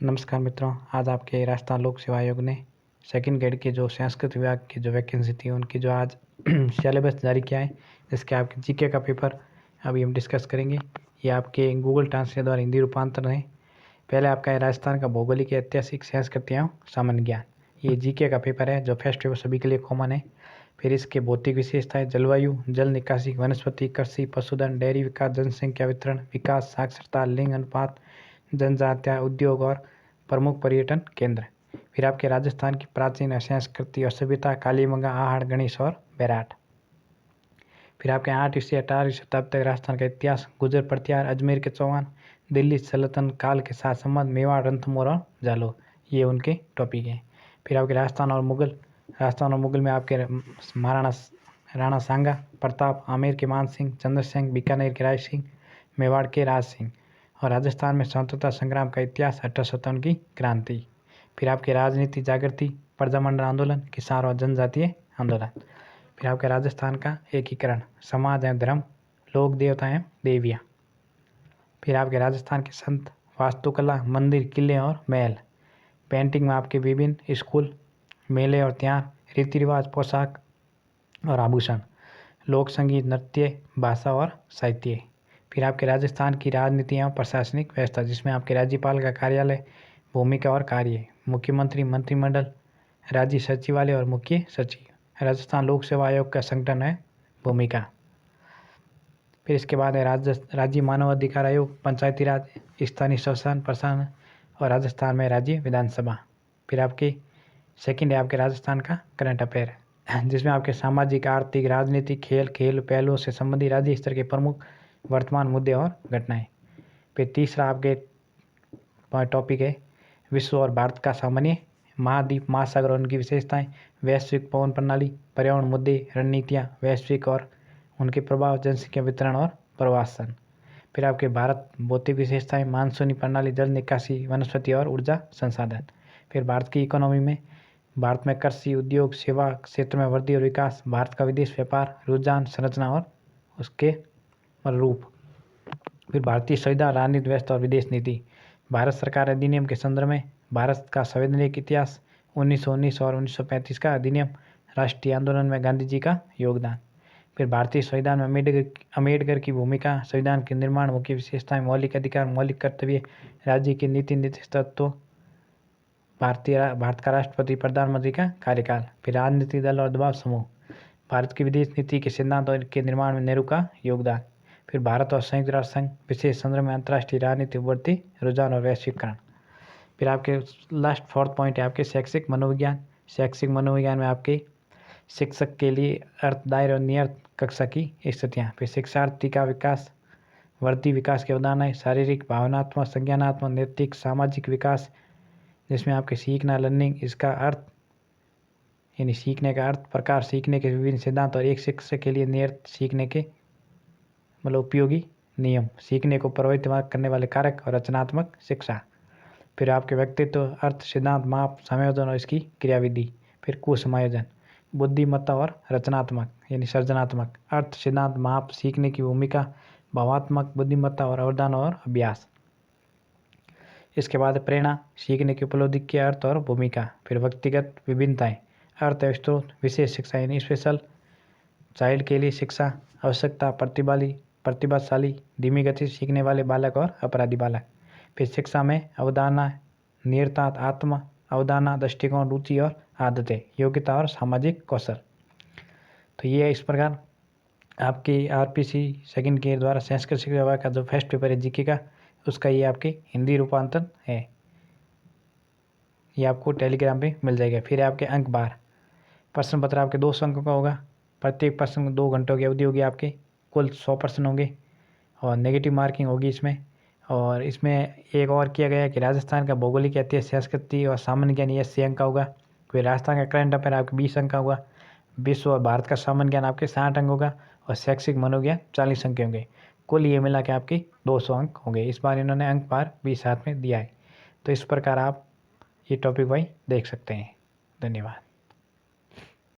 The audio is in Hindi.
नमस्कार मित्रों, आज आपके राजस्थान लोक सेवा आयोग ने सेकंड ग्रेड के जो संस्कृत विभाग की जो वैकेंसी थी उनकी जो आज सिलेबस जारी किया है, जिसके आपके जीके का पेपर अभी हम डिस्कस करेंगे। ये आपके गूगल ट्रांसलेट द्वारा हिंदी रूपांतरण है। पहले आपका है राजस्थान का भौगोलिक ऐतिहासिक संस्कृति एवं सामान्य ज्ञान, ये जीके का पेपर है जो फर्स्ट पेपर सभी के लिए कॉमन है। फिर इसके भौतिक विशेषताएं, जलवायु, जल निकासी, वनस्पति, कृषि, पशुधन, डेयरी विकास, जनसंख्या वितरण, विकास, साक्षरता, लिंग अनुपात, जनजातीय, उद्योग और प्रमुख पर्यटन केंद्र। फिर आपके राजस्थान की प्राचीन संस्कृति और सभ्यता, कालीमंगा, आहड़, गणेश और बैराट। फिर आपके 8वीं से 18वीं शताब्दी तक राजस्थान का इतिहास, गुजर प्रत्यार, अजमेर के चौहान, दिल्ली सल्तनत काल के साथ संबंध, मेवाड़, रणथंभौर और जालोर, ये उनके टॉपिक हैं। फिर आपके राजस्थान और मुगल में आपके महाराणा राणा सांगा प्रताप, आमेर के मान सिंह, चंद्र सिंह, बीकानेर के राय सिंह, मेवाड़ के राज सिंह। और राजस्थान में स्वतंत्रता संग्राम का इतिहास, 1857 की क्रांति। फिर आपके राजनीति, जागृति, प्रजामंडल आंदोलन, किसान और जनजातीय आंदोलन। फिर आपके राजस्थान का एकीकरण, समाज एवं धर्म, लोक देवता एवं देवियाँ। फिर आपके राजस्थान के संत, वास्तुकला, मंदिर, किले और महल, पेंटिंग में आपके विभिन्न स्कूल, मेले और त्योहार, रीति रिवाज, पोशाक और आभूषण, लोक संगीत, नृत्य, भाषा और साहित्य। फिर आपके राजस्थान की राजनीति एवं प्रशासनिक व्यवस्था, जिसमें आपके राज्यपाल का कार्यालय, भूमिका और कार्य, मुख्यमंत्री, मंत्रिमंडल, राज्य सचिवालय और मुख्य सचिव। राजस्थान लोक सेवा आयोग का संगठन है, भूमिका। फिर इसके बाद है राज्य मानव अधिकार आयोग, पंचायती राज, स्थानीय स्वशासन प्रशासन और राजस्थान में राज्य विधानसभा। फिर आपकी सेकंड है आपके राजस्थान का करंट अफेयर, जिसमें आपके सामाजिक, आर्थिक, राजनीतिक, खेल पहलुओं से संबंधित राज्य स्तर के प्रमुख वर्तमान मुद्दे और घटनाएं। फिर तीसरा आपके टॉपिक है विश्व और भारत का सामान्य, महाद्वीप, महासागर और उनकी विशेषताएं, वैश्विक पवन प्रणाली, पर्यावरण मुद्दे, रणनीतियाँ, वैश्विक और उनके प्रभाव, जनसंख्या वितरण और प्रवासन। फिर आपके भारत, भौतिक विशेषताएं, मानसूनी प्रणाली, जल निकासी, वनस्पति और ऊर्जा संसाधन। फिर भारत की इकोनॉमी में भारत में कृषि, उद्योग, सेवा क्षेत्र में वृद्धि और विकास, भारत का विदेश व्यापार, रुझान, संरचना और उसके रूप। फिर भारतीय संविधान, राजनीति व्यवस्था और विदेश नीति, भारत सरकार अधिनियम के संदर्भ में भारत का संवैधानिक इतिहास, 1919 और 1935 का अधिनियम, राष्ट्रीय आंदोलन में गांधी जी का योगदान। फिर भारतीय संविधान में अम्बेडकर की भूमिका, संविधान के निर्माण, मुख्य विशेषताएं, मौलिक अधिकार, मौलिक कर्तव्य, राज्य के नीति निर्देश तत्व, भारत का राष्ट्रपति प्रधानमंत्री का कार्यकाल। फिर राजनीतिक दल और दबाव समूह, भारत की विदेश नीति के सिद्धांत और के निर्माण में नेहरू का योगदान। फिर भारत और संयुक्त राष्ट्र संघ, विशेष संदर्भ में अंतर्राष्ट्रीय राजनीति, उभरती रुझान और वैश्वीकरण। फिर आपके लास्ट फोर्थ पॉइंट है आपके शैक्षिक मनोविज्ञान। शैक्षिक मनोविज्ञान में आपके शिक्षक के लिए अर्थ, दायरे और नियत कक्षा की स्थितियाँ। फिर शिक्षार्थी का विकास, वृद्धि विकास के उदाहरण, शारीरिक, भावनात्मक, संज्ञानात्मक, नैतिक, सामाजिक विकास, जिसमें आपके सीखना, लर्निंग, इसका अर्थ यानी सीखने का अर्थ, प्रकार, सीखने के विभिन्न सिद्धांत और एक शिक्षक के लिए नियत सीखने के उपयोगी नियम, सीखने को प्रभावित करने वाले कारक और रचनात्मक शिक्षा। फिर आपके व्यक्तित्व, अर्थ, सिद्धांत, माप, समायोजन और इसकी क्रियाविधि। फिर कुसमायोजन, बुद्धिमत्ता और रचनात्मक यानी सृजनात्मक, अर्थ, सिद्धांत, माप, सीखने की भूमिका, भावात्मक, बुद्धिमत्ता और अवधान और अभ्यास। इसके बाद प्रेरणा, सीखने की उपलब्धि के अर्थ और भूमिका। फिर व्यक्तिगत विभिन्नताएं, अर्थ और स्रोत, विशेष शिक्षा यानी स्पेशल चाइल्ड के लिए शिक्षा, आवश्यकता, प्रतिभाशाली, धीमी गति से सीखने वाले बालक और अपराधी बालक। फिर शिक्षा में अवधारणा, नियता, आत्म अवधारणा, दृष्टिकोण, रुचि और आदतें, योग्यता और सामाजिक कौशल। तो ये इस प्रकार आपकी आरपीसी सेकंड के द्वारा संस्कृत शिक्षा विभाग का जो फर्स्ट पेपर है जीके का, उसका ये आपके हिंदी रूपांतरण है। ये आपको टेलीग्राम पे मिल जाएगा। फिर आपके अंक 12, प्रश्न पत्र आपके 200 अंकों का होगा। प्रत्येक प्रश्न 2 घंटों की अवधि होगी आपके, कुल 100 प्रश्न होंगे और नेगेटिव मार्किंग होगी इसमें। और इसमें एक और किया गया है कि राजस्थान का भौगोलिक, ऐतिहासिक, संस्कृति और सामान्य ज्ञान 80 अंक का होगा। फिर राजस्थान का करंट अफेयर आपके 20 अंक का होगा। विश्व और भारत का सामान्य ज्ञान आपके 60 अंक होगा और शैक्षिक मनोज्ञान 40 अंक के होंगे। कुल ये मिला के आपके 200 अंक होंगे। इस बार इन्होंने अंक पार 20 हाथ में दिया है। तो इस प्रकार आप ये टॉपिक वाइज देख सकते हैं। धन्यवाद।